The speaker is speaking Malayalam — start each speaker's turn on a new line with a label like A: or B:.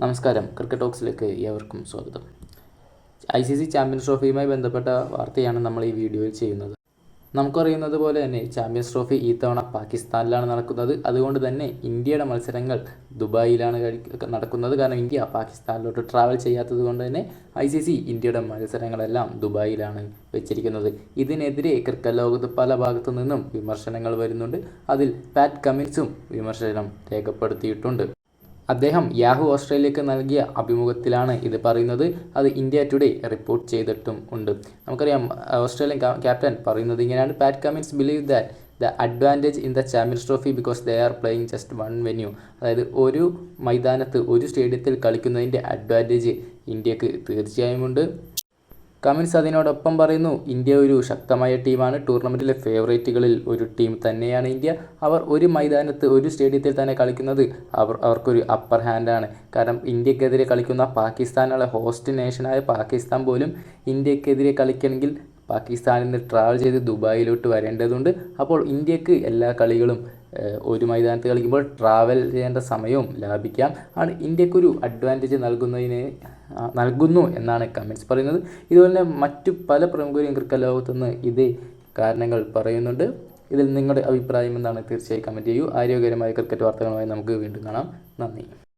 A: നമസ്കാരം, ക്രിക്കറ്റ് ടോക്സിലേക്ക് ഏവർക്കും സ്വാഗതം. ICC ചാമ്പ്യൻസ് ട്രോഫിയുമായി ബന്ധപ്പെട്ട വാർത്തയാണ് നമ്മൾ ഈ വീഡിയോയിൽ ചെയ്യുന്നത്. നമുക്കറിയുന്നത് പോലെ തന്നെ ചാമ്പ്യൻസ് ട്രോഫി ഈ തവണ പാകിസ്ഥാനിലാണ് നടക്കുന്നത്. അതുകൊണ്ട് തന്നെ ഇന്ത്യയുടെ മത്സരങ്ങൾ ദുബായിലാണ് നടക്കുന്നത്. കാരണം ഇന്ത്യ പാകിസ്ഥാനിലോട്ട് ട്രാവൽ ചെയ്യാത്തത് കൊണ്ട് തന്നെ ICC ഇന്ത്യയുടെ മത്സരങ്ങളെല്ലാം ദുബായിലാണ് വെച്ചിരിക്കുന്നത്. ഇതിനെതിരെ ക്രിക്കറ്റ് ലോകത്ത് പല ഭാഗത്തു നിന്നും വിമർശനങ്ങൾ വരുന്നുണ്ട്. അതിൽ പാറ്റ് കമ്മിൻസും വിമർശനം രേഖപ്പെടുത്തിയിട്ടുണ്ട്. അദ്ദേഹം യാഹു ഓസ്ട്രേലിയക്ക് നൽകിയ അഭിമുഖത്തിലാണ് ഇത് പറയുന്നത്. അത് ഇന്ത്യ ടുഡേ റിപ്പോർട്ട് ചെയ്തിട്ടും ഉണ്ട്. നമുക്കറിയാം, ഓസ്ട്രേലിയൻ ക്യാപ്റ്റൻ പറയുന്നത് ഇങ്ങനെയാണ്: Pat Cummins believe that the advantage in the champions trophy because they are playing just one venue. അതായത് ഒരു മൈതാനത്ത് ഒരു സ്റ്റേഡിയത്തിൽ കളിക്കുന്നതിൻ്റെ അഡ്വാൻറ്റേജ് ഇന്ത്യക്ക് തീർച്ചയായും ഉണ്ട്. കമിൻസ് അതിനോടൊപ്പം പറയുന്നു, ഇന്ത്യ ഒരു ശക്തമായ ടീമാണ്. ടൂർണമെൻറ്റിലെ ഫേവറേറ്റുകളിൽ ഒരു ടീം തന്നെയാണ് ഇന്ത്യ. അവർ ഒരു മൈതാനത്ത് ഒരു സ്റ്റേഡിയത്തിൽ തന്നെ കളിക്കുന്നത് അവർക്കൊരു അപ്പർ ഹാൻഡാണ്. കാരണം ഇന്ത്യക്കെതിരെ കളിക്കുന്ന പാകിസ്ഥാനുള്ള ഹോസ്റ്റ് നേഷനായ പാകിസ്ഥാൻ പോലും ഇന്ത്യക്കെതിരെ കളിക്കണമെങ്കിൽ പാകിസ്ഥാനിൽ നിന്ന് ട്രാവൽ ചെയ്ത് ദുബായിലോട്ട് വരേണ്ടതുണ്ട്. അപ്പോൾ ഇന്ത്യക്ക് എല്ലാ കളികളും ഒരു മൈതാനത്ത് കളിക്കുമ്പോൾ ട്രാവൽ ചെയ്യേണ്ട സമയവും ലാഭിക്കാം. ആണ് ഇന്ത്യക്കൊരു അഡ്വാൻറ്റേജ് നൽകുന്നു എന്നാണ് കമൻസ് പറയുന്നത്. ഇതുപോലെ തന്നെ മറ്റു പല പ്രമുഖരും ക്രിക്കറ്റ് ലോകത്തുനിന്ന് ഇതേ കാരണങ്ങൾ പറയുന്നുണ്ട്. ഇതിൽ നിങ്ങളുടെ അഭിപ്രായം എന്താണ്? തീർച്ചയായും കമൻറ്റ് ചെയ്യൂ. ആരോഗ്യകരമായ ക്രിക്കറ്റ് വാർത്തകളുമായി നമുക്ക് വീണ്ടും കാണാം. നന്ദി.